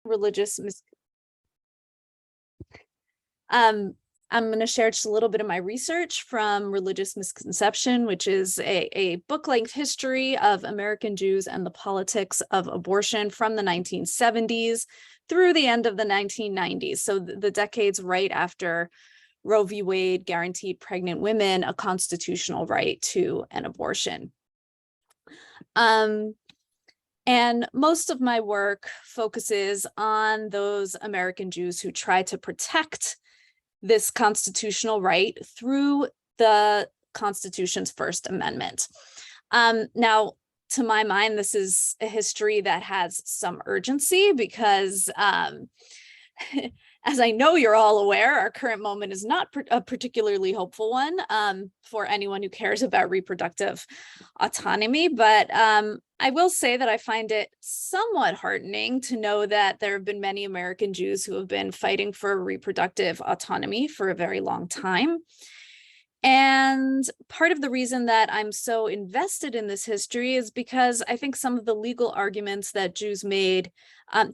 religious mis um I'm going to share just a little bit of my research from Religious Misconception, which is a book-length history of American Jews and the politics of abortion from the 1970s through the end of the 1990s. So the decades right after Roe v. Wade guaranteed pregnant women a constitutional right to an abortion. And most of my work focuses on those American Jews who try to protect this constitutional right through the Constitution's First Amendment. Now, to my mind, this is a history that has some urgency because as I know you're all aware, our current moment is not a particularly hopeful one for anyone who cares about reproductive autonomy. But I will say that I find it somewhat heartening to know that there have been many American Jews who have been fighting for reproductive autonomy for a very long time. And part of the reason that I'm so invested in this history is because I think some of the legal arguments that Jews made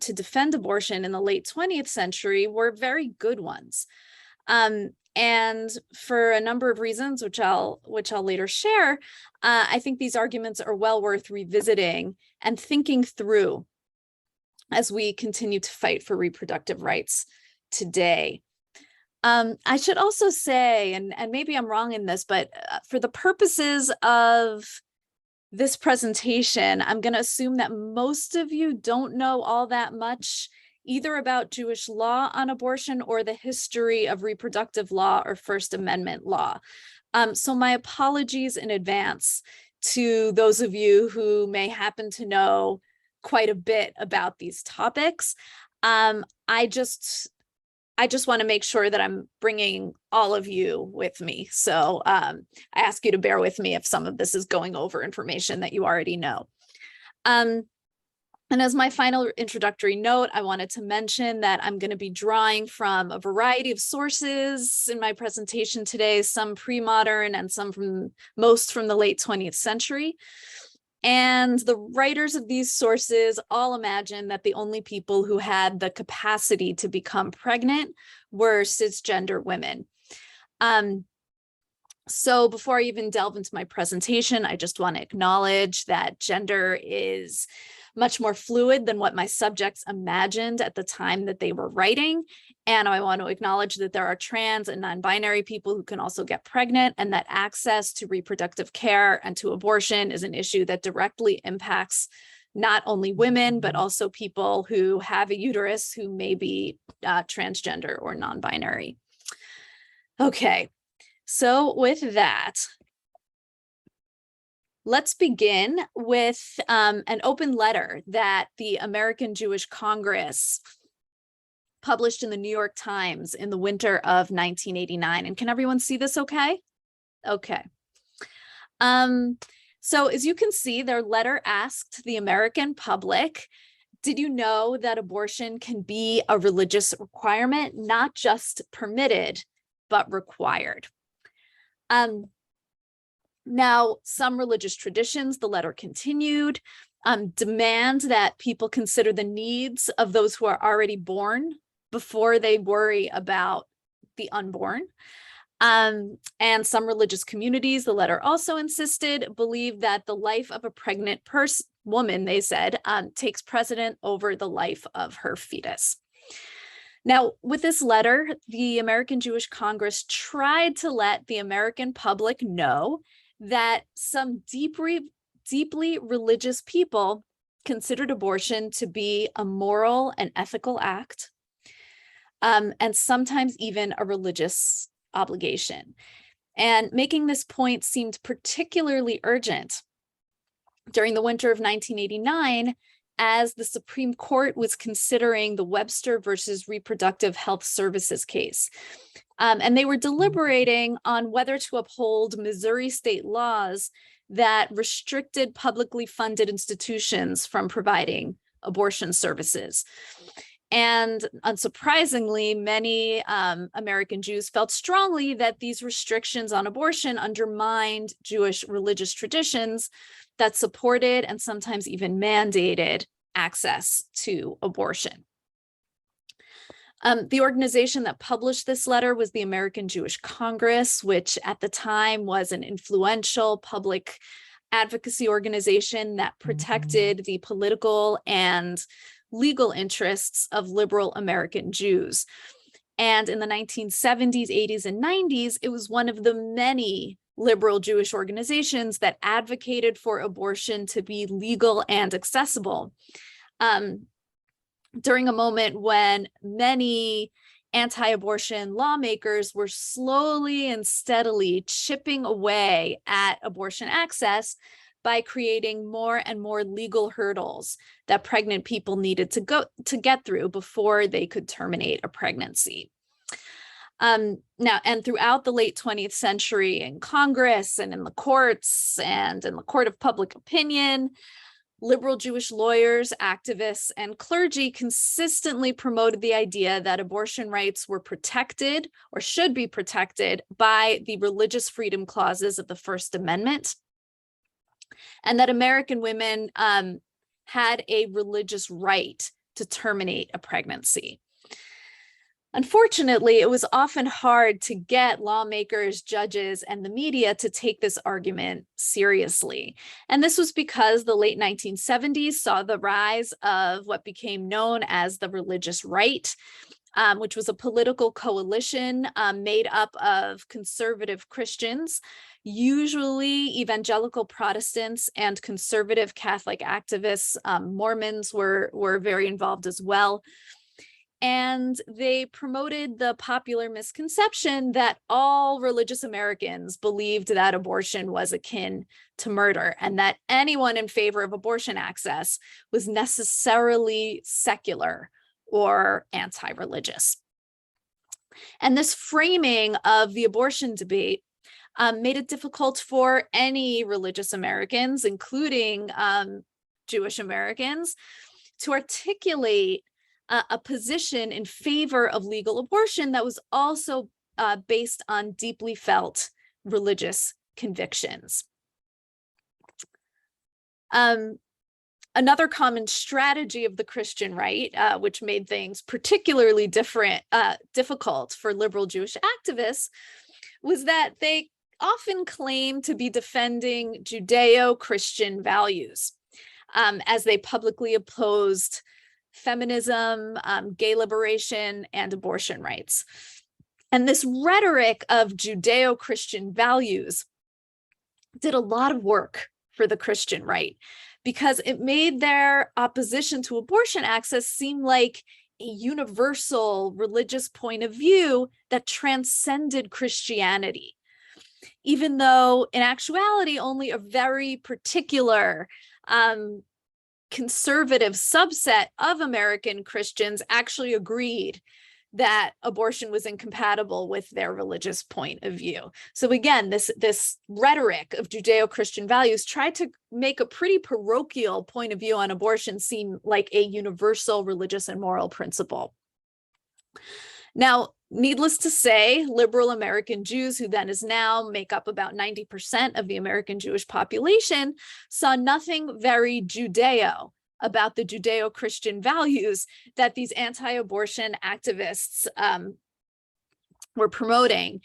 to defend abortion in the late 20th century were very good ones. And for a number of reasons, which I'll later share, I think these arguments are well worth revisiting and thinking through as we continue to fight for reproductive rights today. I should also say, and maybe I'm wrong in this, but for the purposes of this presentation, I'm going to assume that most of you don't know all that much either about Jewish law on abortion or the history of reproductive law or First Amendment law. So my apologies in advance to those of you who may happen to know quite a bit about these topics. I just want to make sure that I'm bringing all of you with me. So I ask you to bear with me if some of this is going over information that you already know. And as my final introductory note, I wanted to mention that I'm going to be drawing from a variety of sources in my presentation today, some pre-modern and most from the late 20th century. And the writers of these sources all imagine that the only people who had the capacity to become pregnant were cisgender women. So before I even delve into my presentation, I just want to acknowledge that gender is much more fluid than what my subjects imagined at the time that they were writing. And I want to acknowledge that there are trans and non-binary people who can also get pregnant, and that access to reproductive care and to abortion is an issue that directly impacts not only women, but also people who have a uterus who may be transgender or non-binary. Okay, so with that, let's begin with an open letter that the American Jewish Congress published in the New York Times in the winter of 1989. And can everyone see this okay? Okay. So as you can see, their letter asked the American public, did you know that abortion can be a religious requirement, not just permitted, but required? Now, some religious traditions, the letter continued, demand that people consider the needs of those who are already born before they worry about the unborn. And some religious communities, the letter also insisted, believe that the life of a pregnant woman, they said, takes precedent over the life of her fetus. Now, with this letter, the American Jewish Congress tried to let the American public know that some deeply religious people considered abortion to be a moral and ethical act, and sometimes even a religious obligation. And making this point seemed particularly urgent during the winter of 1989, as the Supreme Court was considering the Webster versus Reproductive Health Services case. And they were deliberating on whether to uphold Missouri state laws that restricted publicly funded institutions from providing abortion services. And unsurprisingly, many American Jews felt strongly that these restrictions on abortion undermined Jewish religious traditions that supported and sometimes even mandated access to abortion. The organization that published this letter was the American Jewish Congress, which at the time was an influential public advocacy organization that protected the political and legal interests of liberal American Jews. And in the 1970s, 80s, and 90s, it was one of the many liberal Jewish organizations that advocated for abortion to be legal and accessible. During a moment when many anti-abortion lawmakers were slowly and steadily chipping away at abortion access by creating more and more legal hurdles that pregnant people needed to get through before they could terminate a pregnancy. Now, and throughout the late 20th century in Congress and in the courts and in the court of public opinion, liberal Jewish lawyers, activists, and clergy consistently promoted the idea that abortion rights were protected or should be protected by the religious freedom clauses of the First Amendment, and that American women had a religious right to terminate a pregnancy. Unfortunately, it was often hard to get lawmakers, judges, and the media to take this argument seriously. And this was because the late 1970s saw the rise of what became known as the religious right, which was a political coalition made up of conservative Christians, usually evangelical Protestants and conservative Catholic activists. Mormons were very involved as well. And they promoted the popular misconception that all religious Americans believed that abortion was akin to murder, and that anyone in favor of abortion access was necessarily secular or anti-religious. And this framing of the abortion debate made it difficult for any religious Americans, including Jewish Americans, to articulate a position in favor of legal abortion that was also based on deeply felt religious convictions. Another common strategy of the Christian right, which made things particularly difficult for liberal Jewish activists, was that they often claimed to be defending Judeo-Christian values as they publicly opposed feminism, gay liberation, and abortion rights. And this rhetoric of Judeo-Christian values did a lot of work for the Christian right because it made their opposition to abortion access seem like a universal religious point of view that transcended Christianity, even though in actuality only a very particular conservative subset of American Christians actually agreed that abortion was incompatible with their religious point of view. So again, this rhetoric of Judeo-Christian values tried to make a pretty parochial point of view on abortion seem like a universal religious and moral principle. Now, needless to say, liberal American Jews, who then as now make up about 90% of the American Jewish population, saw nothing very Judeo about the Judeo-Christian values that these anti-abortion activists were promoting.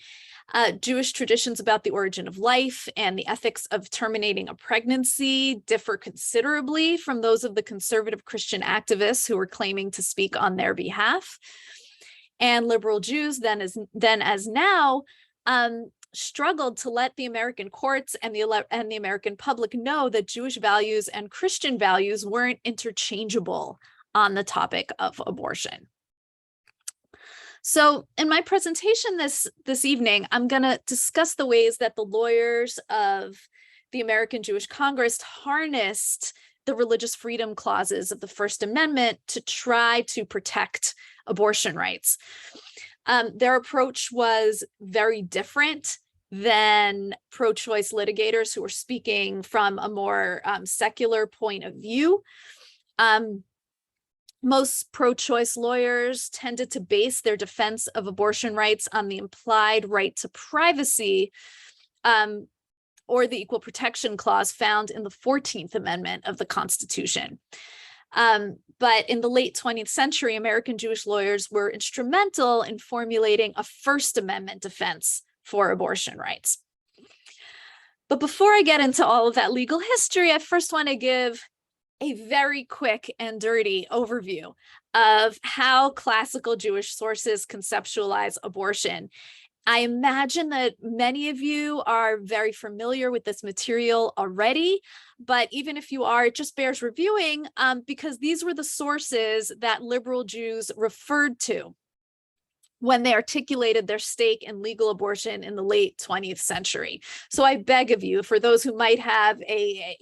Jewish traditions about the origin of life and the ethics of terminating a pregnancy differ considerably from those of the conservative Christian activists who were claiming to speak on their behalf. And liberal Jews then as now struggled to let the American courts and the American public know that Jewish values and Christian values weren't interchangeable on the topic of abortion. So in my presentation this evening, I'm going to discuss the ways that the lawyers of the American Jewish Congress harnessed the religious freedom clauses of the First Amendment to try to protect abortion rights. Their approach was very different than pro-choice litigators who were speaking from a more secular point of view. Most pro-choice lawyers tended to base their defense of abortion rights on the implied right to privacy or the Equal Protection Clause found in the 14th Amendment of the Constitution. But in the late 20th century, American Jewish lawyers were instrumental in formulating a First Amendment defense for abortion rights. But before I get into all of that legal history, I first want to give a very quick and dirty overview of how classical Jewish sources conceptualize abortion. I imagine that many of you are very familiar with this material already, but even if you are, it just bears reviewing because these were the sources that liberal Jews referred to when they articulated their stake in legal abortion in the late 20th century. So I beg of you, for those who might have a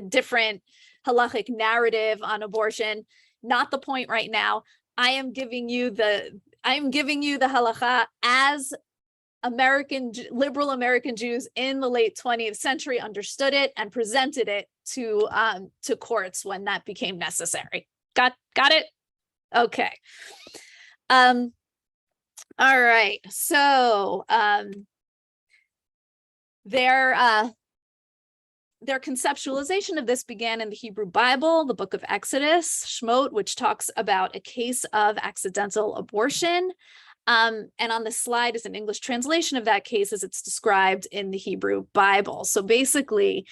different halachic narrative on abortion, not the point right now. I am giving you the halacha as liberal American Jews in the late 20th century understood it and presented it to courts when that became necessary. Got it? Okay. All right. So their conceptualization of this began in the Hebrew Bible, the book of Exodus, Shemot, which talks about a case of accidental abortion. And on the slide is an English translation of that case as it's described in the Hebrew Bible. So basically,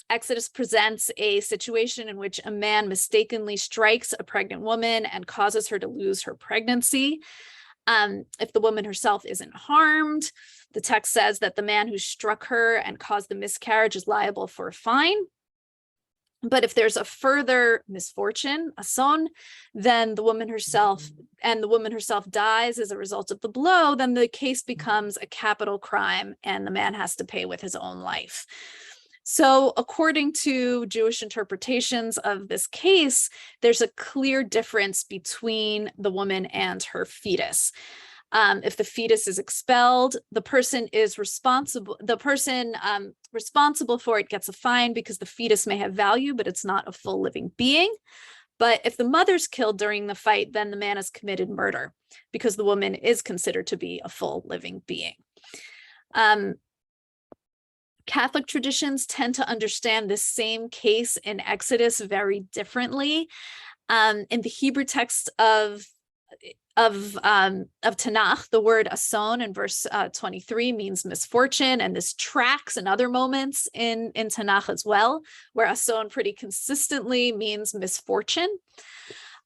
Exodus presents a situation in which a man mistakenly strikes a pregnant woman and causes her to lose her pregnancy. If the woman herself isn't harmed, the text says that the man who struck her and caused the miscarriage is liable for a fine. But if there's a further misfortune, ason, then the woman herself dies as a result of the blow, then the case becomes a capital crime and the man has to pay with his own life. So according to Jewish interpretations of this case, there's a clear difference between the woman and her fetus. If the fetus is expelled, the person responsible for it gets a fine because the fetus may have value, but it's not a full living being. But if the mother's killed during the fight, then the man has committed murder because the woman is considered to be a full living being. Catholic traditions tend to understand this same case in Exodus very differently. In the Hebrew text of Tanakh, the word ason in verse 23 means misfortune, and this tracks in other moments in Tanakh as well, where ason pretty consistently means misfortune.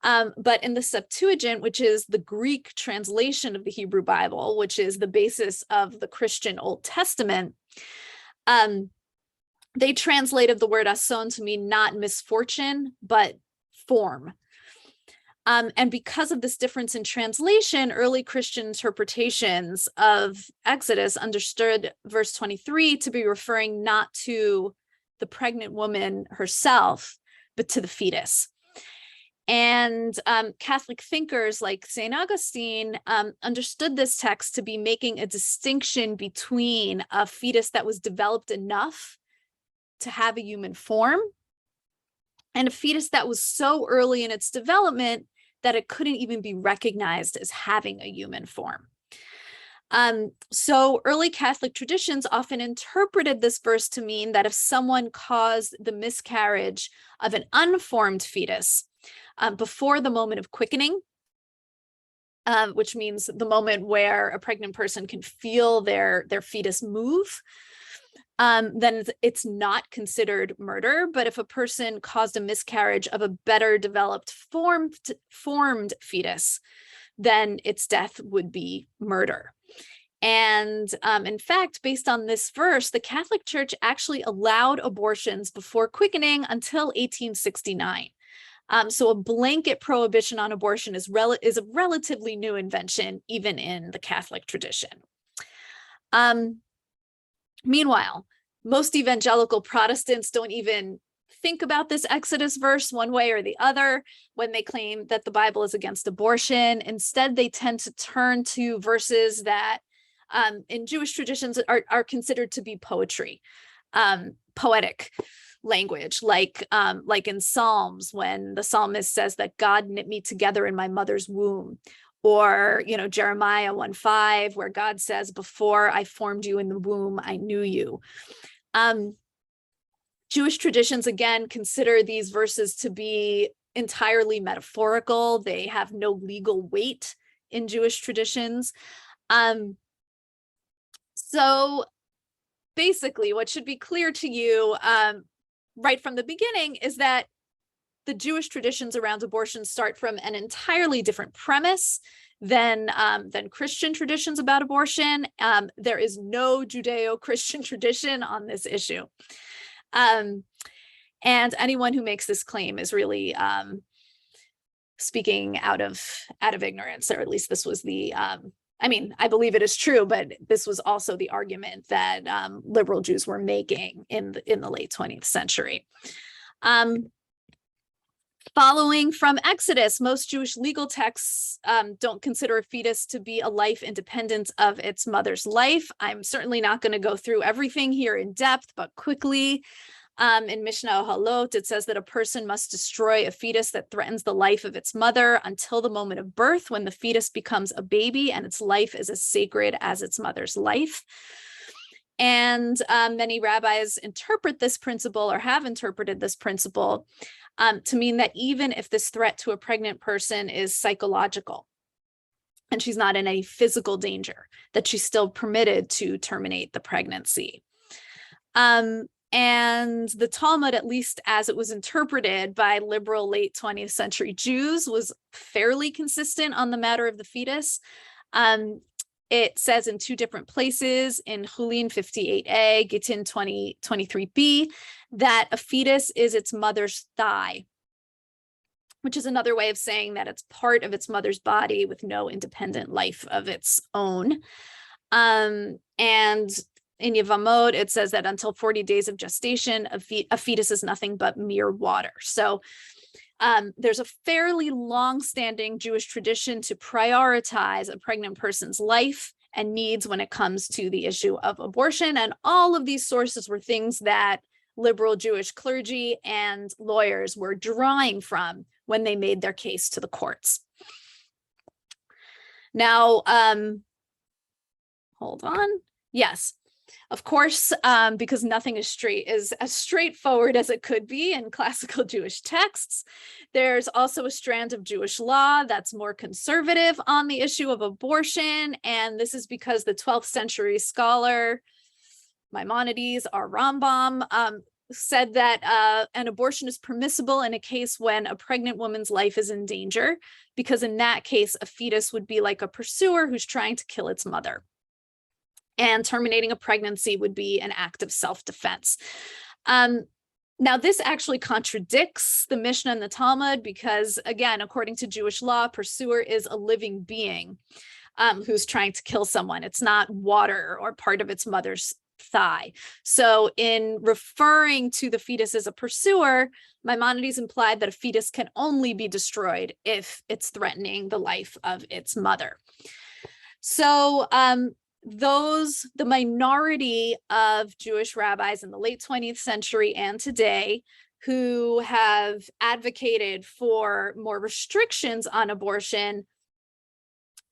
But in the Septuagint, which is the Greek translation of the Hebrew Bible, which is the basis of the Christian Old Testament, they translated the word ason to mean not misfortune, but form. And because of this difference in translation, early Christian interpretations of Exodus understood verse 23 to be referring not to the pregnant woman herself, but to the fetus. And Catholic thinkers like St. Augustine understood this text to be making a distinction between a fetus that was developed enough to have a human form and a fetus that was so early in its development that it couldn't even be recognized as having a human form. So early Catholic traditions often interpreted this verse to mean that if someone caused the miscarriage of an unformed fetus before the moment of quickening, which means the moment where a pregnant person can feel their fetus move, then it's not considered murder. But if a person caused a miscarriage of a better developed formed fetus, then its death would be murder. And in fact, based on this verse, the Catholic Church actually allowed abortions before quickening until 1869. So a blanket prohibition on abortion is a relatively new invention, even in the Catholic tradition. Meanwhile, most evangelical Protestants don't even think about this Exodus verse one way or the other when they claim that the Bible is against abortion. Instead, they tend to turn to verses that in Jewish traditions are considered to be poetry, poetic language, like in Psalms, when the psalmist says that God knit me together in my mother's womb, or Jeremiah 1:5, where God says, before I formed you in the womb, I knew you. Jewish traditions, again, consider these verses to be entirely metaphorical. They have no legal weight in Jewish traditions. So basically, what should be clear to you right from the beginning is that the Jewish traditions around abortion start from an entirely different premise than Christian traditions about abortion. There is no Judeo-Christian tradition on this issue. And anyone who makes this claim is really speaking out of ignorance, or at least this was the, I mean, I believe it is true, but this was also the argument that liberal Jews were making in the late 20th century. Following from Exodus, most Jewish legal texts don't consider a fetus to be a life independent of its mother's life. I'm certainly not going to go through everything here in depth, but quickly. In Mishnah Halot, it says that a person must destroy a fetus that threatens the life of its mother until the moment of birth, when the fetus becomes a baby and its life is as sacred as its mother's life. And many rabbis interpret this principle, or have interpreted this principle, to mean that even if this threat to a pregnant person is psychological and she's not in any physical danger, that she's still permitted to terminate the pregnancy. And the Talmud, at least as it was interpreted by liberal late 20th century Jews, was fairly consistent on the matter of the fetus. It says in two different places, in Chulin 58a, Gittin 23b, that a fetus is its mother's thigh, which is another way of saying that it's part of its mother's body with no independent life of its own. And in Yevamot, it says that until 40 days of gestation, a fetus is nothing but mere water. So there's a fairly long-standing Jewish tradition to prioritize a pregnant person's life and needs when it comes to the issue of abortion. And all of these sources were things that liberal Jewish clergy and lawyers were drawing from when they made their case to the courts. Now, hold on. Yes. Of course, because nothing is as straightforward as it could be in classical Jewish texts, there's also a strand of Jewish law that's more conservative on the issue of abortion. And this is because the 12th century scholar Maimonides, our Rambam, said that an abortion is permissible in a case when a pregnant woman's life is in danger, because in that case, a fetus would be like a pursuer who's trying to kill its mother. And terminating a pregnancy would be an act of self-defense. Now, this actually contradicts the Mishnah and the Talmud because, again, according to Jewish law, pursuer is a living being who's trying to kill someone. It's not water or part of its mother's thigh. So in referring to the fetus as a pursuer, Maimonides implied that a fetus can only be destroyed if it's threatening the life of its mother. So the minority of Jewish rabbis in the late 20th century and today who have advocated for more restrictions on abortion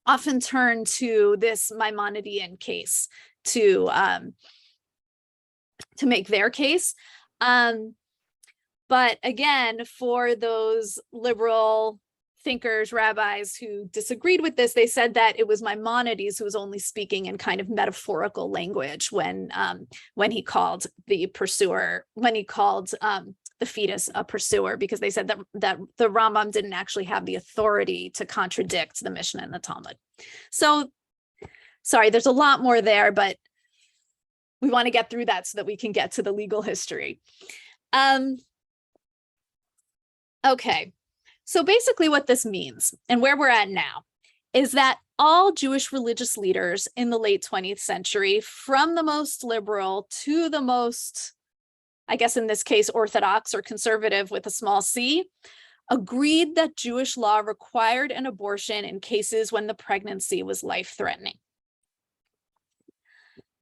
often turn to this Maimonidean case to make their case. But again, for those liberal thinkers, rabbis who disagreed with this, they said that it was Maimonides who was only speaking in kind of metaphorical language when he called the pursuer, when he called the fetus a pursuer, because they said that the Rambam didn't actually have the authority to contradict the Mishnah and the Talmud. So, sorry, there's a lot more there, but we want to get through that so that we can get to the legal history. Okay. So basically what this means and where we're at now is that all Jewish religious leaders in the late 20th century, from the most liberal to the most, I guess in this case, orthodox or conservative with a small c, agreed that Jewish law required an abortion in cases when the pregnancy was life-threatening.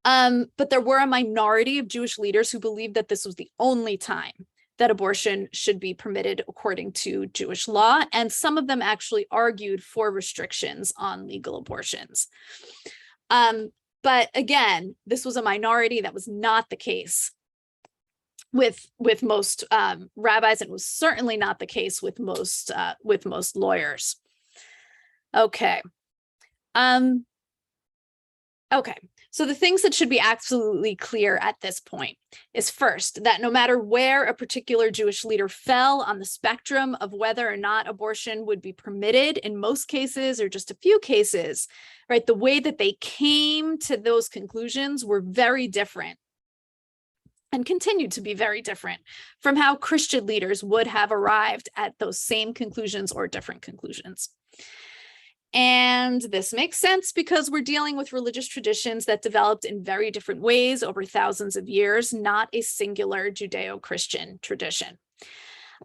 But there were a minority of Jewish leaders who believed that this was the only time that abortion should be permitted according to Jewish law, and some of them actually argued for restrictions on legal abortions. But again, this was a minority. That was not the case with most rabbis, and was certainly not the case with most lawyers. Okay. Okay. So the things that should be absolutely clear at this point is, first, that no matter where a particular Jewish leader fell on the spectrum of whether or not abortion would be permitted in most cases or just a few cases, right, the way that they came to those conclusions were very different and continued to be very different from how Christian leaders would have arrived at those same conclusions or different conclusions. And this makes sense because we're dealing with religious traditions that developed in very different ways over thousands of years, not a singular Judeo-Christian tradition.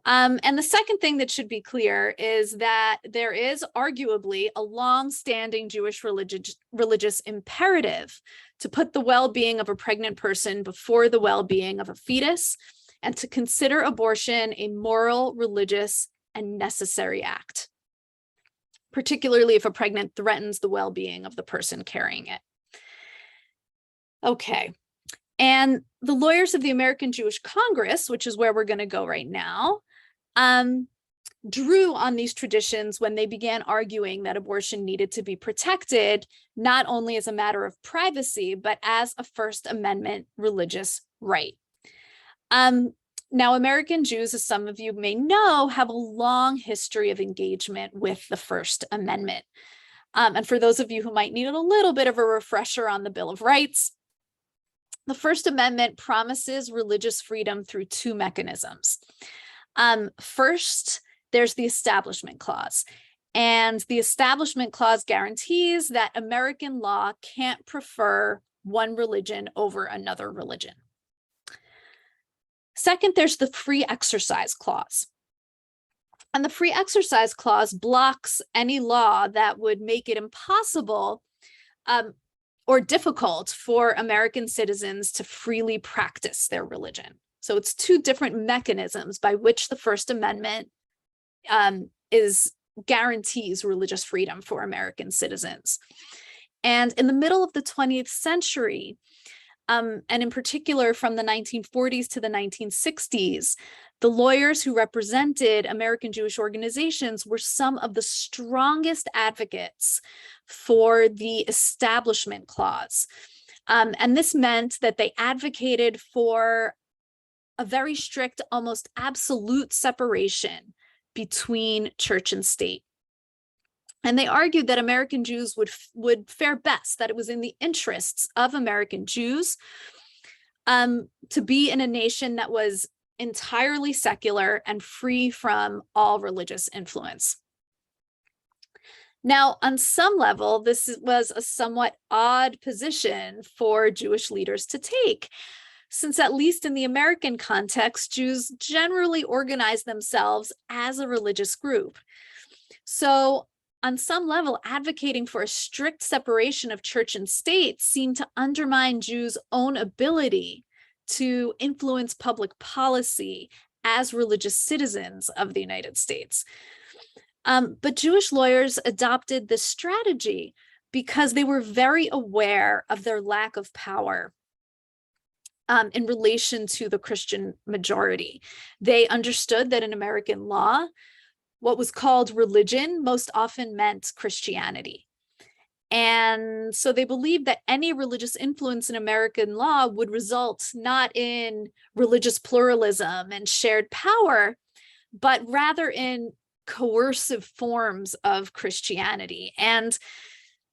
And the second thing that should be clear is that there is arguably a long-standing Jewish religious imperative to put the well-being of a pregnant person before the well-being of a fetus, and to consider abortion a moral, religious, and necessary act, particularly if a pregnant threatens the well-being of the person carrying it. Okay. And the lawyers of the American Jewish Congress, which is where we're going to go right now, drew on these traditions when they began arguing that abortion needed to be protected, not only as a matter of privacy, but as a First Amendment religious right. Now, American Jews, as some of you may know, have a long history of engagement with the First Amendment. And for those of you who might need a little bit of a refresher on the Bill of Rights, the First Amendment promises religious freedom through two mechanisms. First, there's the Establishment Clause. And the Establishment Clause guarantees that American law can't prefer one religion over another religion. Second, there's the Free Exercise Clause. And the Free Exercise Clause blocks any law that would make it impossible or difficult for American citizens to freely practice their religion. So it's two different mechanisms by which the First Amendment guarantees religious freedom for American citizens. And in the middle of the 20th century, and in particular from the 1940s to the 1960s, the lawyers who represented American Jewish organizations were some of the strongest advocates for the Establishment Clause. And this meant that they advocated for a very strict, almost absolute separation between church and state. And they argued that American Jews would fare best, that it was in the interests of American Jews to be in a nation that was entirely secular and free from all religious influence. Now, on some level, this was a somewhat odd position for Jewish leaders to take, since at least in the American context, Jews generally organize themselves as a religious group. So on some level, advocating for a strict separation of church and state seemed to undermine Jews' own ability to influence public policy as religious citizens of the United States. But Jewish lawyers adopted this strategy because they were very aware of their lack of power in relation to the Christian majority. They understood that in American law, what was called religion most often meant Christianity. And so they believed that any religious influence in American law would result not in religious pluralism and shared power, but rather in coercive forms of Christianity. And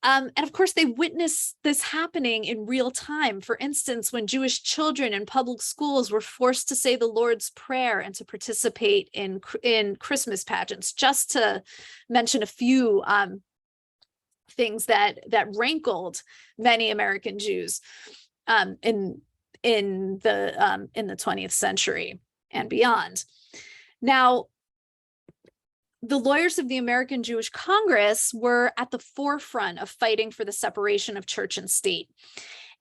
of course, they witnessed this happening in real time. For instance, when Jewish children in public schools were forced to say the Lord's Prayer and to participate in Christmas pageants, just to mention a few things that rankled many American Jews in the 20th century and beyond. Now, the lawyers of the American Jewish Congress were at the forefront of fighting for the separation of church and state.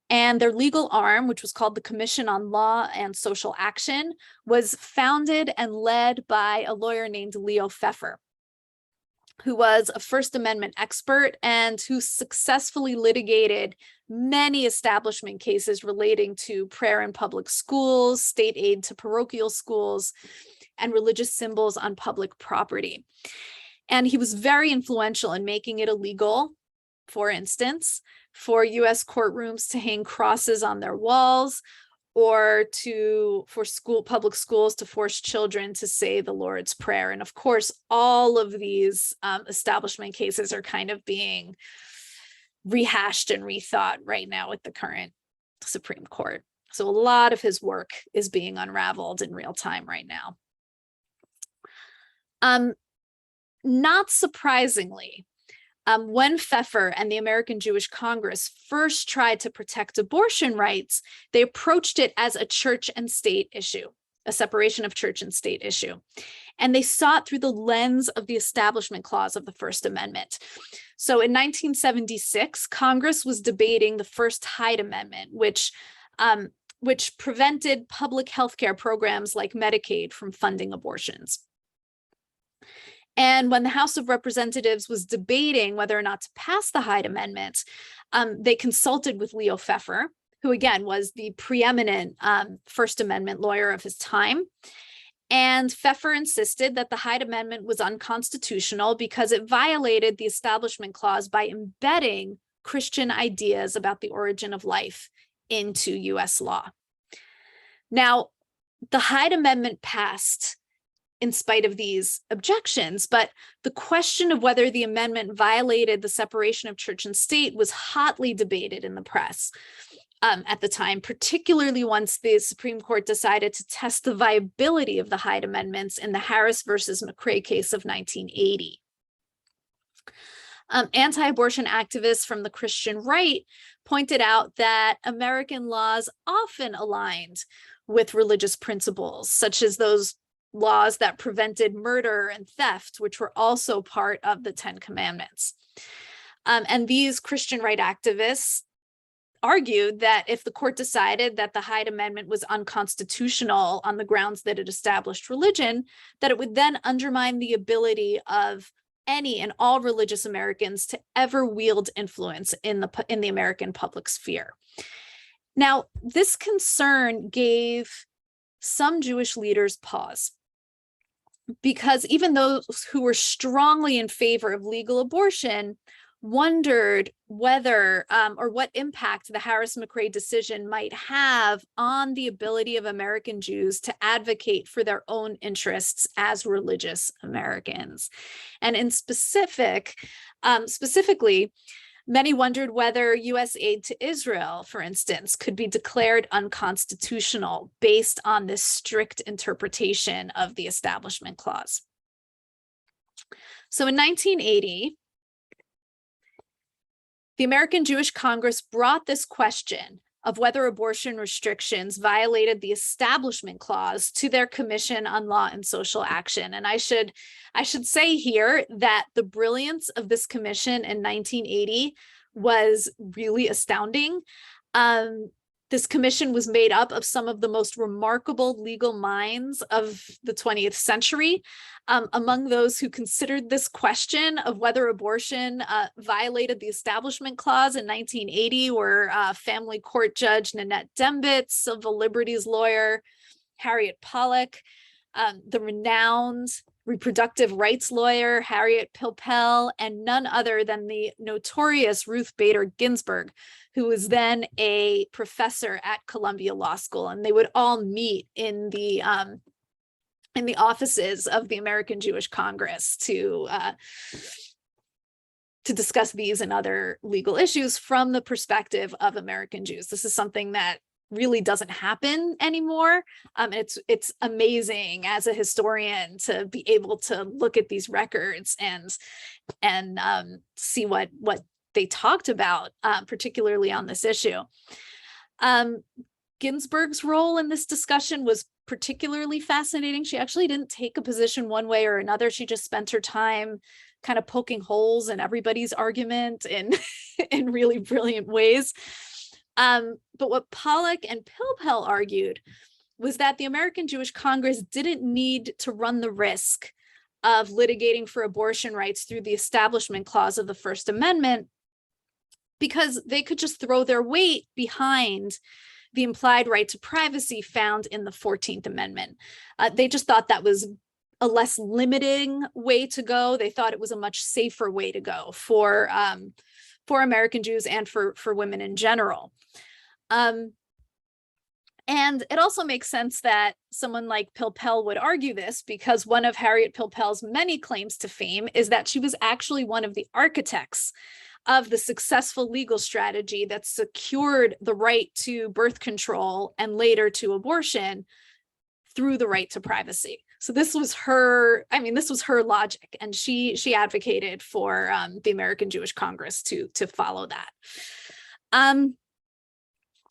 And their legal arm, which was called the Commission on Law and Social Action, was founded and led by a lawyer named Leo Pfeffer. who was a First Amendment expert and who successfully litigated many establishment cases relating to prayer in public schools, state aid to parochial schools, and religious symbols on public property. And he was very influential in making it illegal, for instance, for US courtrooms to hang crosses on their walls, or for public schools to force children to say the Lord's Prayer. And of course, all of these establishment cases are kind of being rehashed and rethought right now with the current Supreme Court. So a lot of his work is being unraveled in real time right now. Not surprisingly, when Pfeffer and the American Jewish Congress first tried to protect abortion rights, they approached it as a church and state issue, a separation of church and state issue. And they saw it through the lens of the Establishment Clause of the First Amendment. So in 1976, Congress was debating the first Hyde Amendment, which prevented public health care programs like Medicaid from funding abortions. And when the House of Representatives was debating whether or not to pass the Hyde Amendment, they consulted with Leo Pfeffer, who again was the preeminent First Amendment lawyer of his time. And Pfeffer insisted that the Hyde Amendment was unconstitutional because it violated the Establishment Clause by embedding Christian ideas about the origin of life into US law. Now, the Hyde Amendment passed in spite of these objections, but the question of whether the amendment violated the separation of church and state was hotly debated in the press at the time, particularly once the Supreme Court decided to test the viability of the Hyde Amendments in the Harris versus McRae case of 1980. Anti-abortion activists from the Christian right pointed out that American laws often aligned with religious principles, such as those laws that prevented murder and theft, which were also part of the Ten Commandments. And these Christian right activists argued that if the court decided that the Hyde Amendment was unconstitutional on the grounds that it established religion, that it would then undermine the ability of any and all religious Americans to ever wield influence in the American public sphere. Now, this concern gave some Jewish leaders pause, because even those who were strongly in favor of legal abortion wondered whether or what impact the Harris-McRae decision might have on the ability of American Jews to advocate for their own interests as religious Americans. And in specifically, many wondered whether US aid to Israel, for instance, could be declared unconstitutional based on this strict interpretation of the Establishment Clause. So in 1980, the American Jewish Congress brought this question of whether abortion restrictions violated the Establishment Clause to their Commission on Law and Social Action. And I should say here that the brilliance of this commission in 1980 was really astounding. This commission was made up of some of the most remarkable legal minds of the 20th century. Among those who considered this question of whether abortion violated the Establishment Clause in 1980 were family court judge Nanette Dembitz, civil liberties lawyer Harriet Pollack, the renowned reproductive rights lawyer Harriet Pilpel, and none other than the notorious Ruth Bader Ginsburg, who was then a professor at Columbia Law School. And they would all meet in the offices of the American Jewish Congress to discuss these and other legal issues from the perspective of American Jews. This is something that really doesn't happen anymore. It's amazing as a historian to be able to look at these records and see what they talked about, particularly on this issue. Ginsburg's role in this discussion was particularly fascinating. She actually didn't take a position one way or another. She just spent her time kind of poking holes in everybody's argument in really brilliant ways. But what Pollack and Pilpel argued was that the American Jewish Congress didn't need to run the risk of litigating for abortion rights through the Establishment Clause of the First Amendment, because they could just throw their weight behind the implied right to privacy found in the 14th Amendment. They just thought that was a less limiting way to go. They thought it was a much safer way to go for American Jews and for women in general. And it also makes sense that someone like Pilpel would argue this, because one of Harriet Pilpel's many claims to fame is that she was actually one of the architects of the successful legal strategy that secured the right to birth control and later to abortion through the right to privacy. So this was her, this was her logic, and she advocated for the American Jewish Congress to follow that.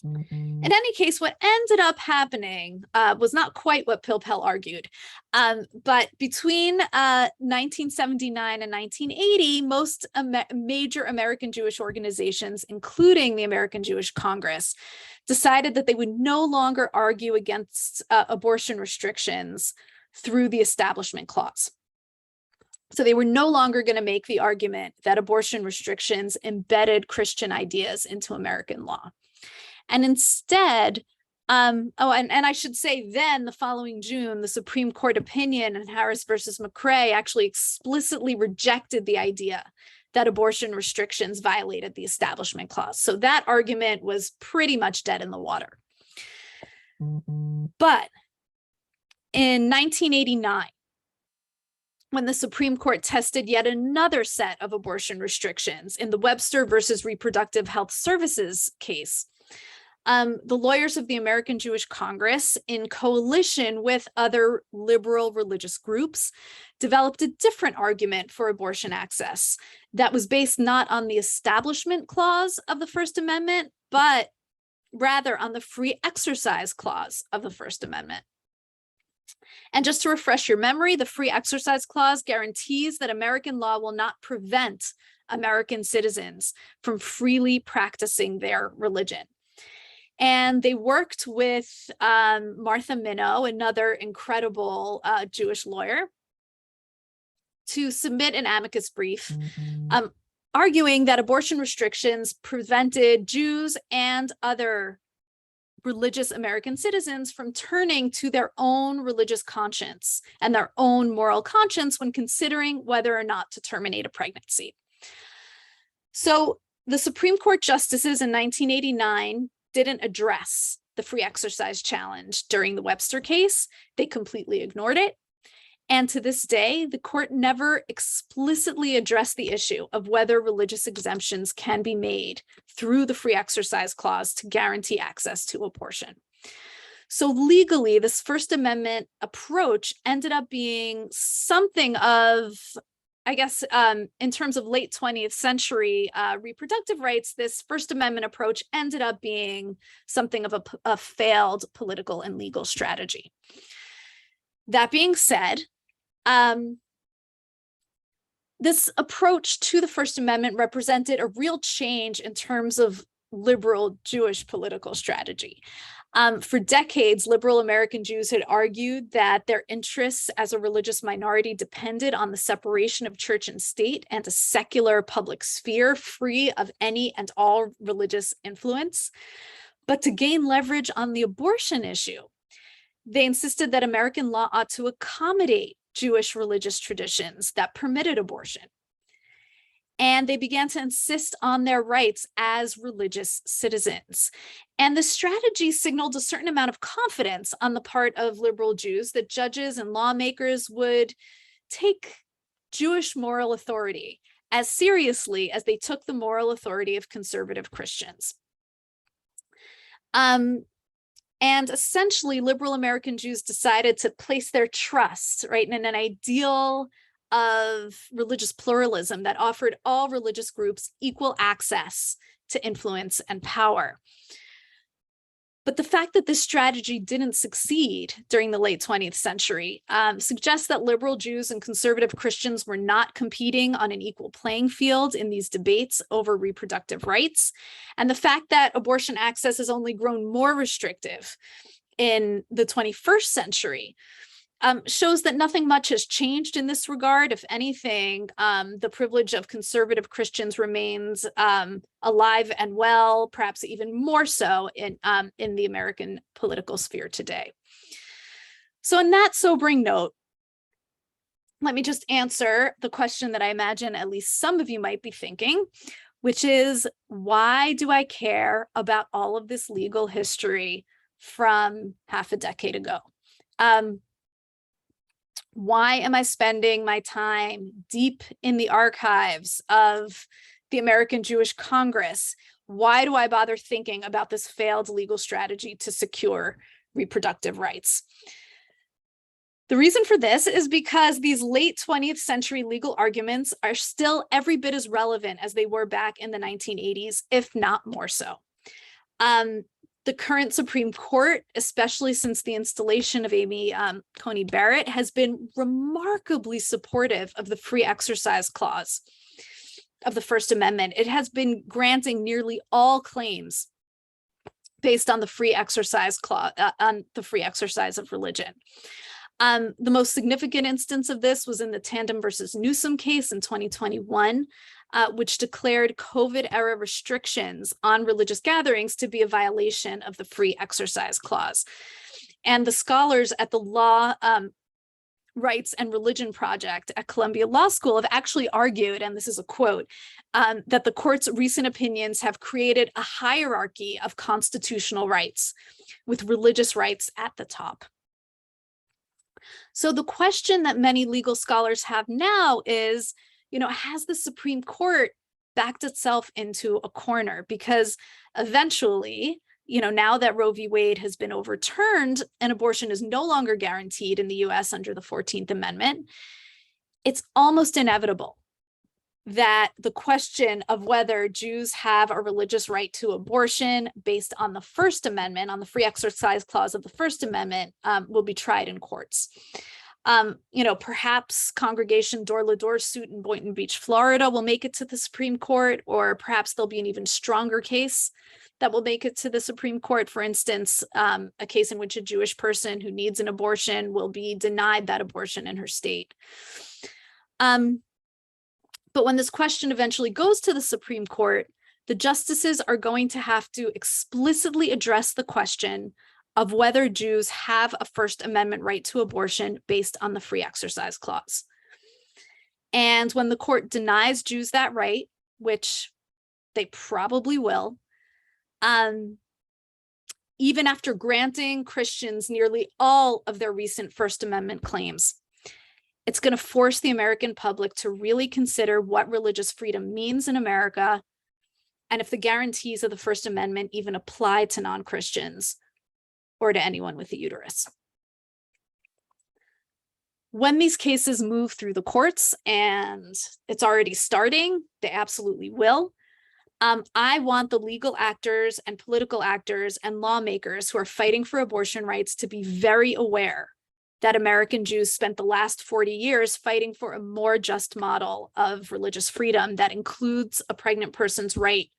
In any case, what ended up happening was not quite what Pilpel argued. But between 1979 and 1980, most major American Jewish organizations, including the American Jewish Congress, decided that they would no longer argue against abortion restrictions through the Establishment Clause. So they were no longer going to make the argument that abortion restrictions embedded Christian ideas into American law. And instead, and I should say then, the following June, the Supreme Court opinion in Harris versus McRae actually explicitly rejected the idea that abortion restrictions violated the Establishment Clause. So that argument was pretty much dead in the water. But in 1989, when the Supreme Court tested yet another set of abortion restrictions in the Webster versus Reproductive Health Services case, the lawyers of the American Jewish Congress, in coalition with other liberal religious groups, developed a different argument for abortion access that was based not on the Establishment Clause of the First Amendment, but rather on the Free Exercise Clause of the First Amendment. And just to refresh your memory, the Free Exercise Clause guarantees that American law will not prevent American citizens from freely practicing their religion. And they worked with Martha Minow, another incredible Jewish lawyer, to submit an amicus brief arguing that abortion restrictions prevented Jews and other religious American citizens from turning to their own religious conscience and their own moral conscience when considering whether or not to terminate a pregnancy. So the Supreme Court justices in 1989 didn't address the free exercise challenge during the Webster case. They completely ignored it. And to this day, the court never explicitly addressed the issue of whether religious exemptions can be made through the Free Exercise Clause to guarantee access to abortion. So legally, this First Amendment approach ended up being something of, I guess, in terms of late 20th century reproductive rights, this First Amendment approach ended up being something of a failed political and legal strategy. That being said, this approach to the First Amendment represented a real change in terms of liberal Jewish political strategy. For decades, liberal American Jews had argued that their interests as a religious minority depended on the separation of church and state and a secular public sphere free of any and all religious influence. But to gain leverage on the abortion issue, they insisted that American law ought to accommodate Jewish religious traditions that permitted abortion. And they began to insist on their rights as religious citizens. And the strategy signaled a certain amount of confidence on the part of liberal Jews that judges and lawmakers would take Jewish moral authority as seriously as they took the moral authority of conservative Christians. And essentially, liberal American Jews decided to place their trust, right, in an ideal of religious pluralism that offered all religious groups equal access to influence and power. But the fact that this strategy didn't succeed during the late 20th century suggests that liberal Jews and conservative Christians were not competing on an equal playing field in these debates over reproductive rights. And the fact that abortion access has only grown more restrictive in the 21st century shows that nothing much has changed in this regard. If anything, the privilege of conservative Christians remains alive and well, perhaps even more so in the American political sphere today. So on that sobering note, let me just answer the question that I imagine at least some of you might be thinking, which is, why do I care about all of this legal history from half a decade ago? Why am I spending my time deep in the archives of the American Jewish Congress? Why do I bother thinking about this failed legal strategy to secure reproductive rights? The reason for this is because these late 20th century legal arguments are still every bit as relevant as they were back in the 1980s, if not more so. The current Supreme Court, especially since the installation of Amy Coney Barrett, has been remarkably supportive of the free exercise clause of the First Amendment. It has been granting nearly all claims based on the free exercise clause, on the free exercise of religion. The most significant instance of this was in the Tandem versus Newsom case in 2021, which declared COVID-era restrictions on religious gatherings to be a violation of the free exercise clause. And the scholars at the Law, Rights and Religion Project at Columbia Law School have actually argued, and this is a quote, that the court's recent opinions have created a hierarchy of constitutional rights, with religious rights at the top. So the question that many legal scholars have now is, has the Supreme Court backed itself into a corner? Because eventually, now that Roe v. Wade has been overturned and abortion is no longer guaranteed in the US under the 14th Amendment, it's almost inevitable that the question of whether Jews have a religious right to abortion based on the First Amendment, on the free exercise clause of the First Amendment, will be tried in courts. Perhaps Congregation Door La Door suit in Boynton Beach, Florida will make it to the Supreme Court, or perhaps there'll be an even stronger case that will make it to the Supreme Court. For instance, a case in which a Jewish person who needs an abortion will be denied that abortion in her state. But when this question eventually goes to the Supreme Court, the justices are going to have to explicitly address the question of whether Jews have a First Amendment right to abortion based on the free exercise clause. And when the court denies Jews that right, which they probably will, even after granting Christians nearly all of their recent First Amendment claims, it's going to force the American public to really consider what religious freedom means in America, and if the guarantees of the First Amendment even apply to non-Christians or to anyone with a uterus. When these cases move through the courts, and it's already starting, they absolutely will, I want the legal actors and political actors and lawmakers who are fighting for abortion rights to be very aware that American Jews spent the last 40 years fighting for a more just model of religious freedom that includes a pregnant person's right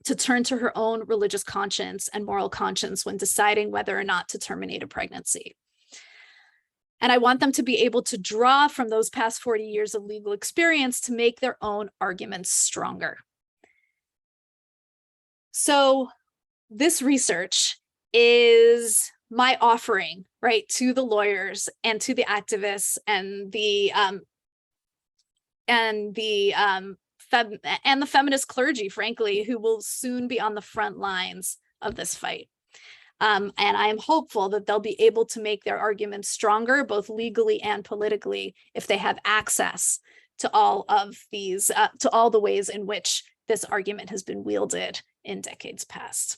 to turn to her own religious conscience and moral conscience when deciding whether or not to terminate a pregnancy. And I want them to be able to draw from those past 40 years of legal experience to make their own arguments stronger. So this research is my offering, right, to the lawyers and to the activists and the feminist clergy, frankly, who will soon be on the front lines of this fight. And I am hopeful that they'll be able to make their arguments stronger, both legally and politically, if they have access to all of these, to all the ways in which this argument has been wielded in decades past.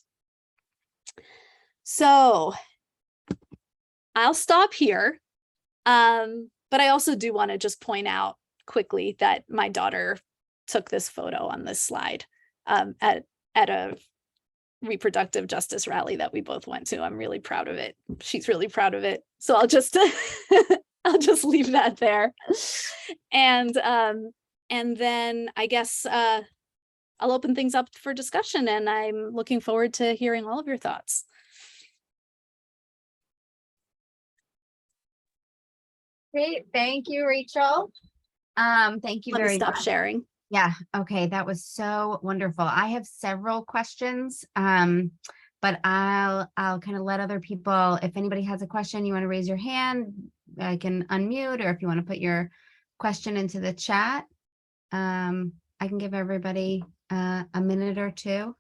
So I'll stop here. But I also do want to just point out quickly that my daughter took this photo on this slide at a reproductive justice rally that we both went to. I'm really proud of it. She's really proud of it. So I'll just I'll just leave that there. And then I guess I'll open things up for discussion, and I'm looking forward to hearing all of your thoughts. Great. Thank you, Rachel. Thank you Let me very stop much. sharing. Yeah. Okay. That was so wonderful. I have several questions, but I'll kind of let other people, if anybody has a question, you want to raise your hand, I can unmute, or if you want to put your question into the chat, I can give everybody a minute or two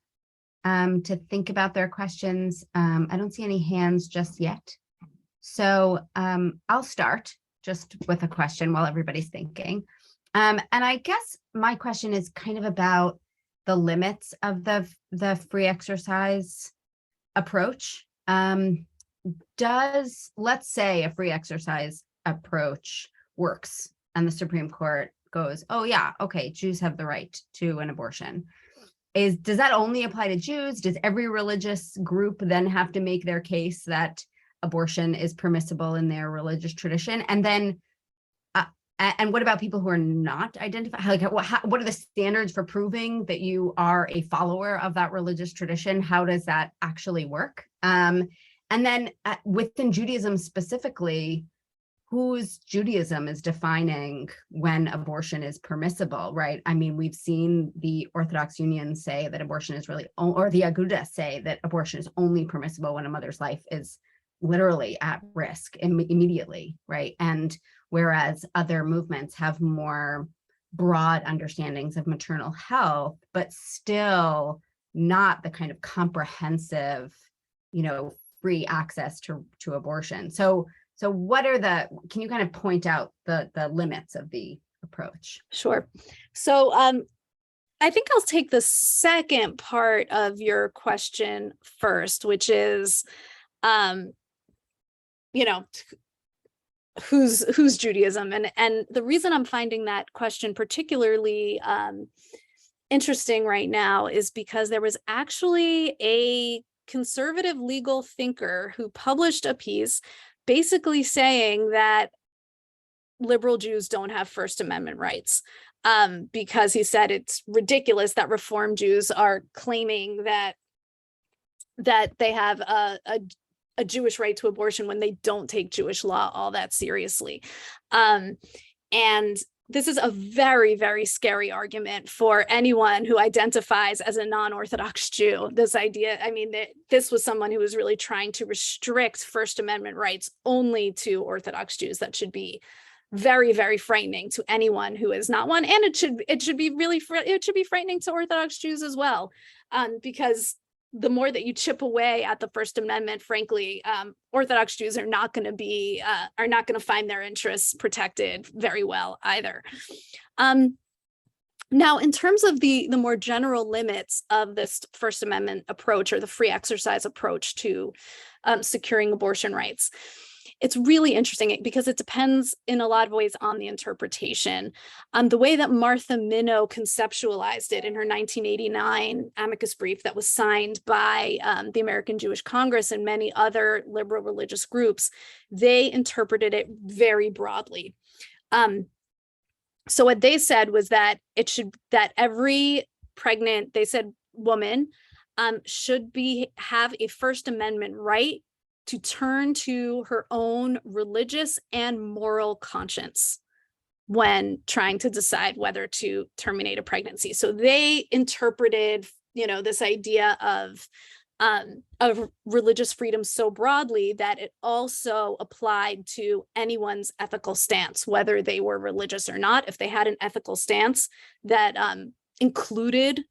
to think about their questions. I don't see any hands just yet. So I'll start just with a question while everybody's thinking. And I guess my question is kind of about the limits of the free exercise approach. Let's say a free exercise approach works and the Supreme Court goes, oh yeah, okay, Jews have the right to an abortion. Does that only apply to Jews? Does every religious group then have to make their case that abortion is permissible in their religious tradition? And then, and what about people who are not identified? Like, what are the standards for proving that you are a follower of that religious tradition? How does that actually work? And then within Judaism specifically, whose Judaism is defining when abortion is permissible, right? I mean, we've seen the Orthodox Union say that abortion is really, or the Aguda say that abortion is only permissible when a mother's life is literally at risk immediately, right? And whereas other movements have more broad understandings of maternal health, but still not the kind of comprehensive, free access to abortion. So what are can you kind of point out the limits of the approach? Sure. So I think I'll take the second part of your question first, which is, who's Judaism? And the reason I'm finding that question particularly interesting right now is because there was actually a conservative legal thinker who published a piece basically saying that liberal Jews don't have First Amendment rights, because he said it's ridiculous that Reform Jews are claiming that they have a Jewish right to abortion when they don't take Jewish law all that seriously. And this is a very, very scary argument for anyone who identifies as a non-Orthodox Jew. This idea, I mean, this was someone who was really trying to restrict First Amendment rights only to Orthodox Jews. That should be very, very frightening to anyone who is not one. And it should be frightening to Orthodox Jews as well, because the more that you chip away at the First Amendment, frankly, Orthodox Jews are not going to find their interests protected very well either. Now, in terms of the more general limits of this First Amendment approach, or the free exercise approach to securing abortion rights, it's really interesting because it depends in a lot of ways on the interpretation. The way that Martha Minow conceptualized it in her 1989 amicus brief that was signed by the American Jewish Congress and many other liberal religious groups, they interpreted it very broadly. So what they said was that every pregnant, they said, woman should have a First Amendment right to turn to her own religious and moral conscience when trying to decide whether to terminate a pregnancy. So they interpreted, this idea of religious freedom so broadly that it also applied to anyone's ethical stance, whether they were religious or not. If they had an ethical stance that included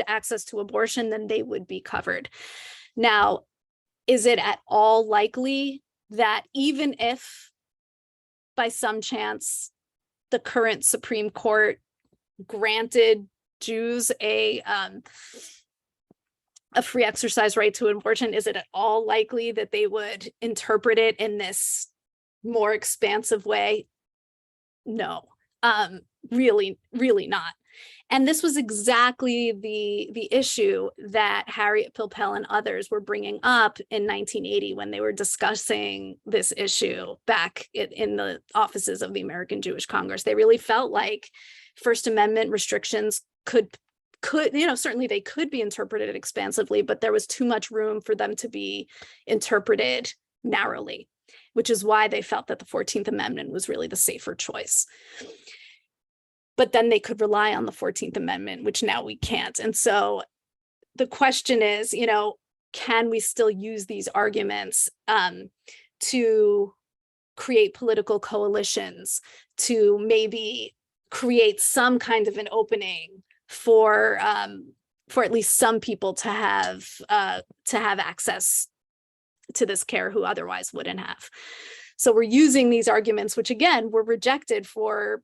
access to abortion, then they would be covered. Now, is it at all likely that even if by some chance the current Supreme Court granted Jews a free exercise right to abortion, is it at all likely that they would interpret it in this more expansive way? No, really, really not. And this was exactly the issue that Harriet Pilpel and others were bringing up in 1980 when they were discussing this issue back in the offices of the American Jewish Congress. They really felt like First Amendment restrictions could, certainly they could be interpreted expansively, but there was too much room for them to be interpreted narrowly. which is why they felt that the 14th Amendment was really the safer choice. But then they could rely on the 14th Amendment, which now we can't. And so the question is, you know, can we still use these arguments to create political coalitions, to maybe create some kind of an opening for at least some people to have access to this care who otherwise wouldn't have. So we're using these arguments, which again were rejected for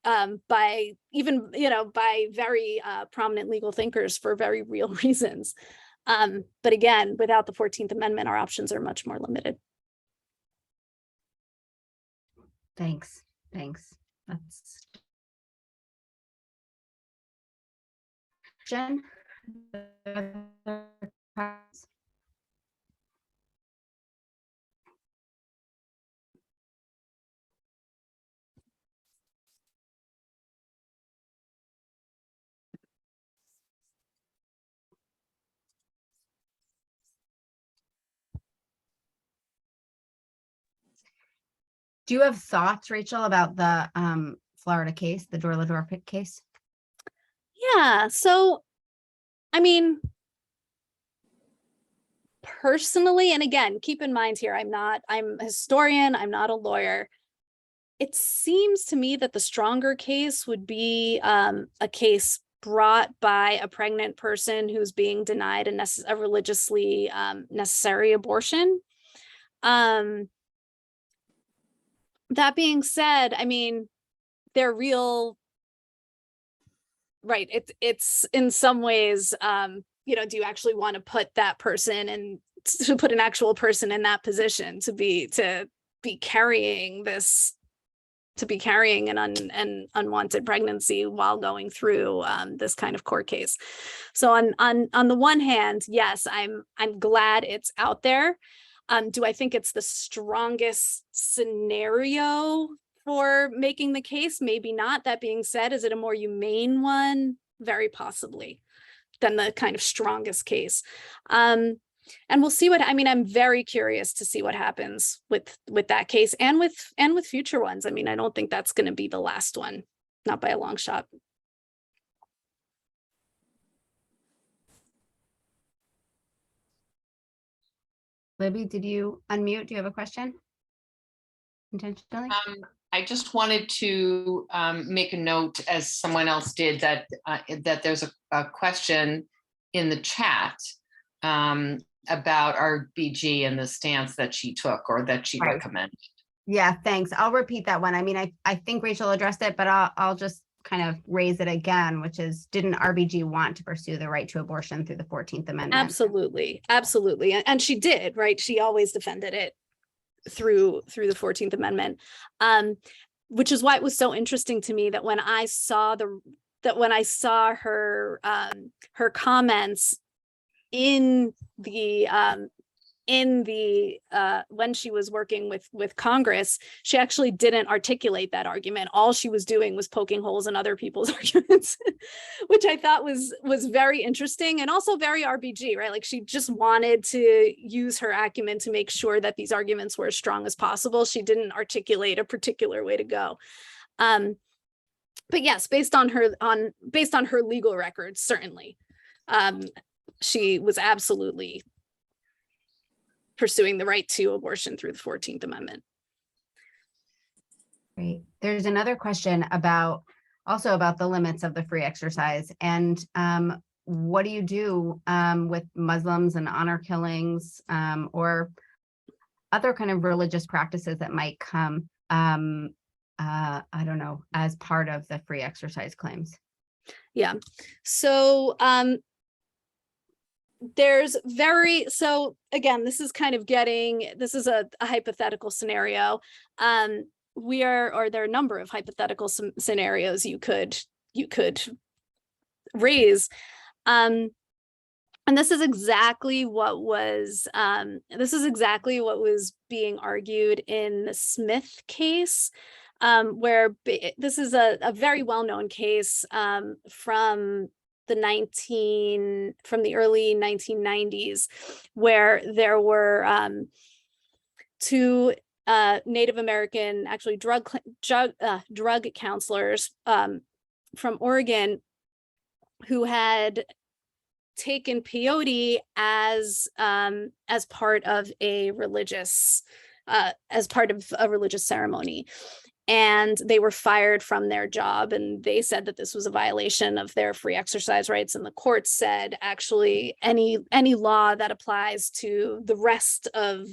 by even, you know, by very prominent legal thinkers for very real reasons. But again, without the 14th Amendment, our options are much more limited. Thanks. That's Jen. Do you have thoughts, Rachel, about the Florida case, the door to door case? Yeah, so I mean, personally, and again, keep in mind here, I'm a historian, I'm not a lawyer. It seems to me that the stronger case would be a case brought by a pregnant person who's being denied a religiously necessary abortion. That being said, I mean, they're real, right? It's in some ways, you know, do you actually want to put that person and to put an actual person in that position to be carrying an unwanted pregnancy while going through this kind of court case? So on the one hand, yes, I'm glad it's out there. Do I think it's the strongest scenario for making the case? Maybe not. That being said, is it a more humane one? Very possibly, than the kind of strongest case. And we'll see I'm very curious to see what happens with that case and with future ones. I mean, I don't think that's going to be the last one, not by a long shot. Libby, did you unmute? Do you have a question? Intentionally? I just wanted to make a note, as someone else did, that there's a question in the chat about RBG and the stance that she took or that she recommended. Yeah, thanks. I'll repeat that one. I mean, I think Rachel addressed it, but I'll just kind of raise it again, which is, didn't RBG want to pursue the right to abortion through the 14th Amendment? Absolutely. And she did, right? She always defended it through the 14th Amendment, which is why it was so interesting to me that when I saw her her comments in the when she was working with Congress, she actually didn't articulate that argument. All she was doing was poking holes in other people's arguments, which I thought was very interesting and also very RBG, right? Like, she just wanted to use her acumen to make sure that these arguments were as strong as possible. She didn't articulate a particular way to go. But yes, based on her legal records, certainly, she was absolutely pursuing the right to abortion through the 14th Amendment. Great. There's another question about the limits of the free exercise, and what do you do with Muslims and honor killings or other kind of religious practices that might come, I don't know, as part of the free exercise claims? Yeah. So so again, this is a hypothetical scenario. There are a number of hypothetical scenarios you could raise. And this is exactly what was being argued in the Smith case, where this is a very well-known case from the early 1990s, where there were Native American, actually drug counselors from Oregon who had taken peyote as part of a religious ceremony. And they were fired from their job, and they said that this was a violation of their free exercise rights. And the court said, actually, any law that applies to the rest of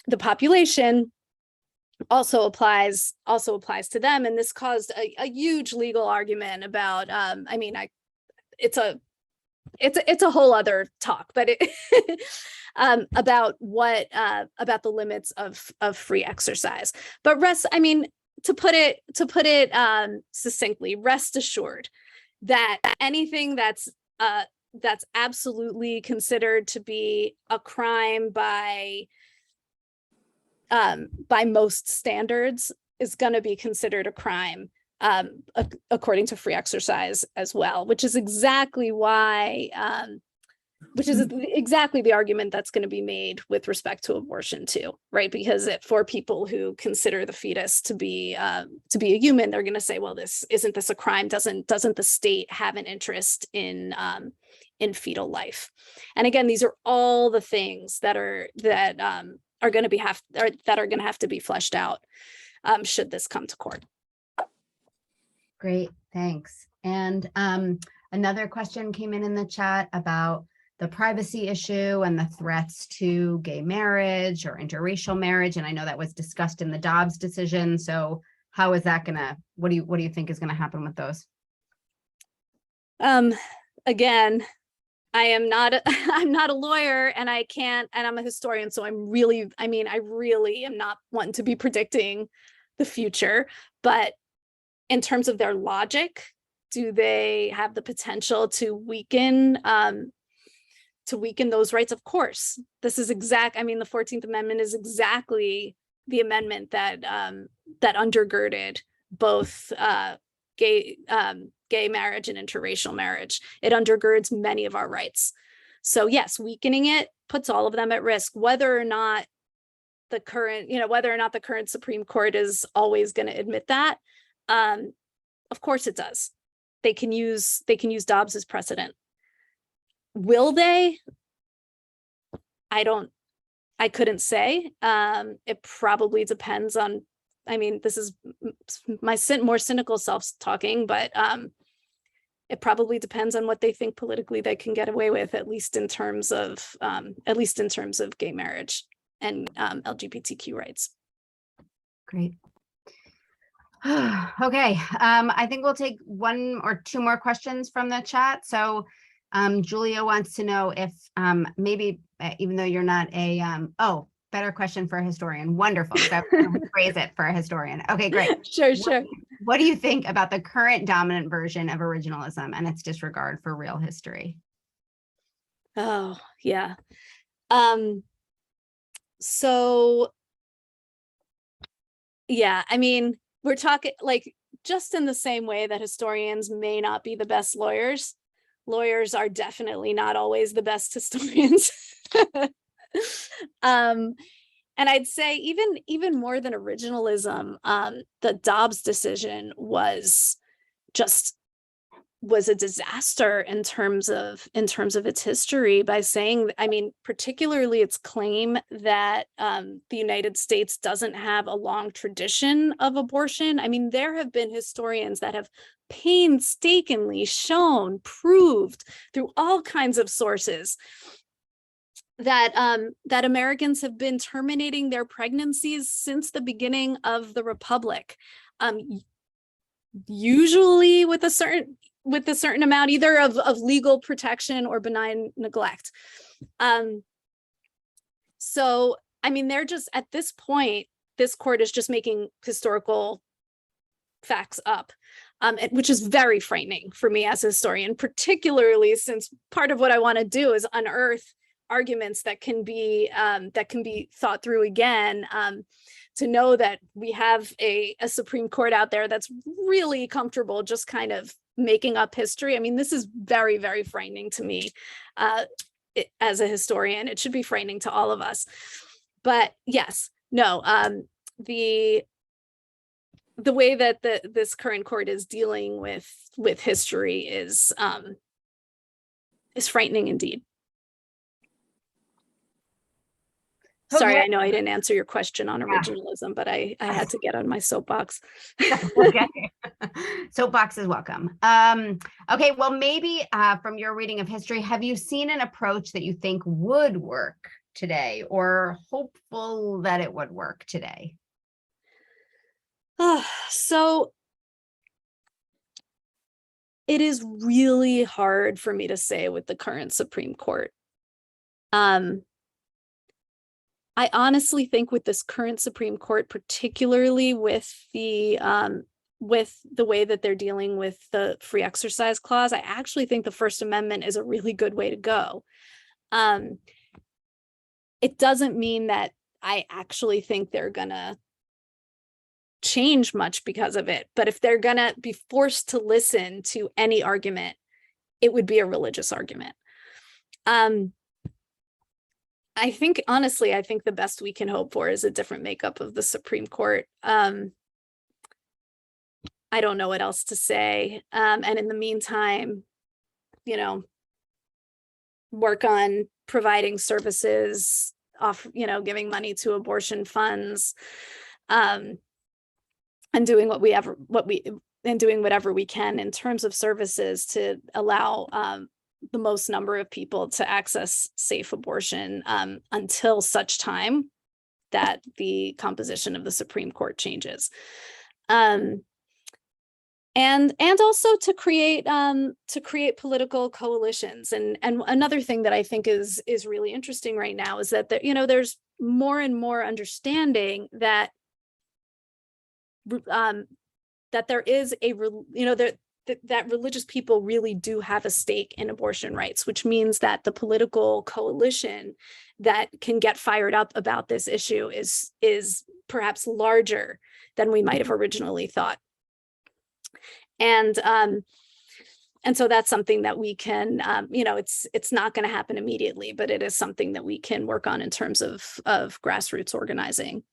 the population also applies to them. And this caused a huge legal argument about, it's a whole other talk, but about the limits of free exercise. But to put it succinctly, rest assured that anything that's absolutely considered to be a crime by most standards is going to be considered a crime according to free exercise as well, which is exactly the argument that's going to be made with respect to abortion too, right? Because for people who consider the fetus to be a human, they're going to say, well, isn't this a crime? Doesn't the state have an interest in fetal life? And again, these are all the things that are going to have to be fleshed out should this come to court. Great, thanks. And another question came in the chat about the privacy issue and the threats to gay marriage or interracial marriage. And I know that was discussed in the Dobbs decision. So how is that what do you think is gonna happen with those? Again, I'm not a lawyer, and I'm a historian. So I really am not one to be predicting the future, but in terms of their logic, do they have the potential to weaken those rights? Of course. This is the 14th Amendment is exactly the amendment that undergirded both gay marriage and interracial marriage. It undergirds many of our rights. So yes, weakening it puts all of them at risk, whether or not the current Supreme Court is always going to admit that. Of course it does. They can use Dobbs as precedent. Will they? I couldn't say. It probably depends on, this is my more cynical self talking, but it probably depends on what they think politically they can get away with, at least in terms of gay marriage and LGBTQ rights. Great. Okay, I think we'll take one or two more questions from the chat. So Julia wants to know if maybe, even though you're not better question for a historian. Wonderful. So I'm going to phrase it for a historian. Okay, great. Sure. What do you think about the current dominant version of originalism and its disregard for real history? Oh, yeah. So, yeah, we're talking just in the same way that historians may not be the best lawyers. Lawyers are definitely not always the best historians. And I'd say even more than originalism, the Dobbs decision was a disaster in terms of its history, by saying, particularly its claim that the United States doesn't have a long tradition of abortion. There have been historians that have painstakingly proved through all kinds of sources that Americans have been terminating their pregnancies since the beginning of the Republic, usually with a certain amount either of legal protection or benign neglect. So they're just, at this point, this court is just making historical facts up, which is very frightening for me as a historian, particularly since part of what I want to do is unearth arguments that can be thought through again, to know that we have a Supreme Court out there that's really comfortable just kind of making up history. This is very, very frightening to me as a historian. It should be frightening to all of us. But yes, no, the way that this current court is dealing with history is frightening indeed. Sorry, I know I didn't answer your question on originalism, but I had to get on my soapbox. Okay. Soapbox is welcome. Okay, well, maybe from your reading of history, have you seen an approach that you think would work today, or hopeful that it would work today? So it is really hard for me to say with the current Supreme Court. I honestly think with this current Supreme Court, particularly with the way that they're dealing with the free exercise clause, I actually think the First Amendment is a really good way to go. It doesn't mean that I actually think they're gonna change much because of it, but if they're gonna be forced to listen to any argument, it would be a religious argument. I think, honestly, I think the best we can hope for is a different makeup of the Supreme Court. I don't know what else to say. And in the meantime, work on providing services, giving money to abortion funds, and doing doing whatever we can in terms of services to allow the most number of people to access safe abortion until such time that the composition of the Supreme Court changes. And also to create political coalitions. And another thing that I think is really interesting right now is that there's more and more understanding that there is that religious people really do have a stake in abortion rights, which means that the political coalition that can get fired up about this issue is perhaps larger than we might have originally thought. And so that's something that we can, it's not going to happen immediately, but it is something that we can work on in terms of grassroots organizing,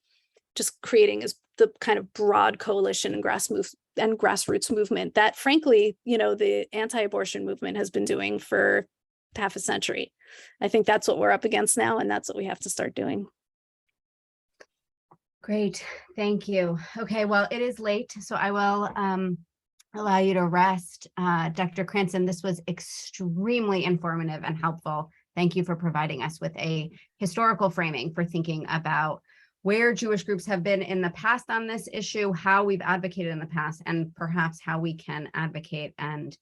just creating the kind of broad coalition and grassroots movement that, frankly, the anti-abortion movement has been doing for half a century. I think that's what we're up against now, and that's what we have to start doing. Great, thank you. Okay, well, it is late, so I will allow you to rest. Dr. Cranston, this was extremely informative and helpful. Thank you for providing us with a historical framing for thinking about where Jewish groups have been in the past on this issue, how we've advocated in the past, and perhaps how we can advocate and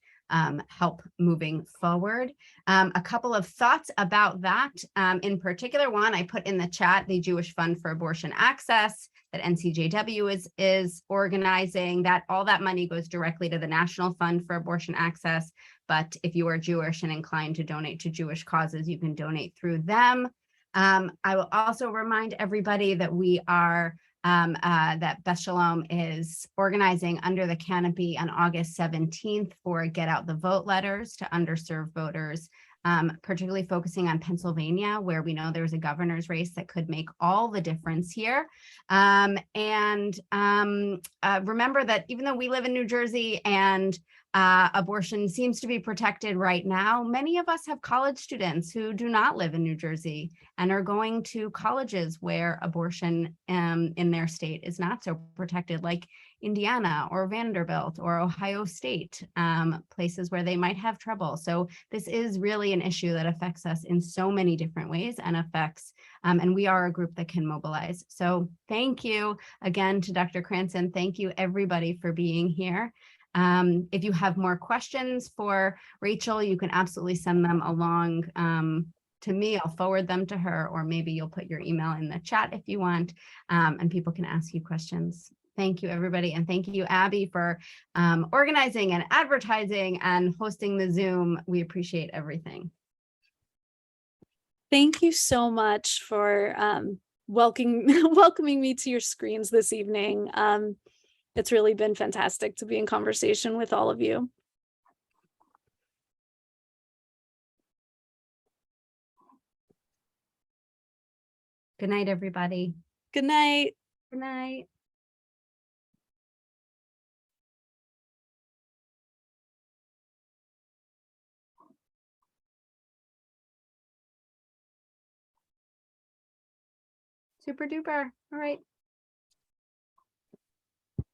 help moving forward. A couple of thoughts about that. In particular, one, I put in the chat the Jewish Fund for Abortion Access that NCJW is organizing. That all that money goes directly to the National Fund for Abortion Access. But if you are Jewish and inclined to donate to Jewish causes, you can donate through them. I will also remind everybody that we are that Beth Shalom is organizing Under the Canopy on August 17th for Get Out the Vote letters to underserved voters, particularly focusing on Pennsylvania, where we know there's a governor's race that could make all the difference here. Remember that even though we live in New Jersey and abortion seems to be protected right now, many of us have college students who do not live in New Jersey and are going to colleges where abortion in their state is not so protected, like Indiana or Vanderbilt or Ohio State, places where they might have trouble. So this is really an issue that affects us in so many different ways and and we are a group that can mobilize. So thank you again to Dr. Cranston. Thank you everybody for being here. If you have more questions for Rachel, you can absolutely send them along to me. I'll forward them to her, or maybe you'll put your email in the chat if you want, and people can ask you questions. Thank you, everybody. And thank you, Abby, for organizing and advertising and hosting the Zoom. We appreciate everything. Thank you so much for welcoming me to your screens this evening. It's really been fantastic to be in conversation with all of you. Good night, everybody. Good night. Good night. Super duper. All right.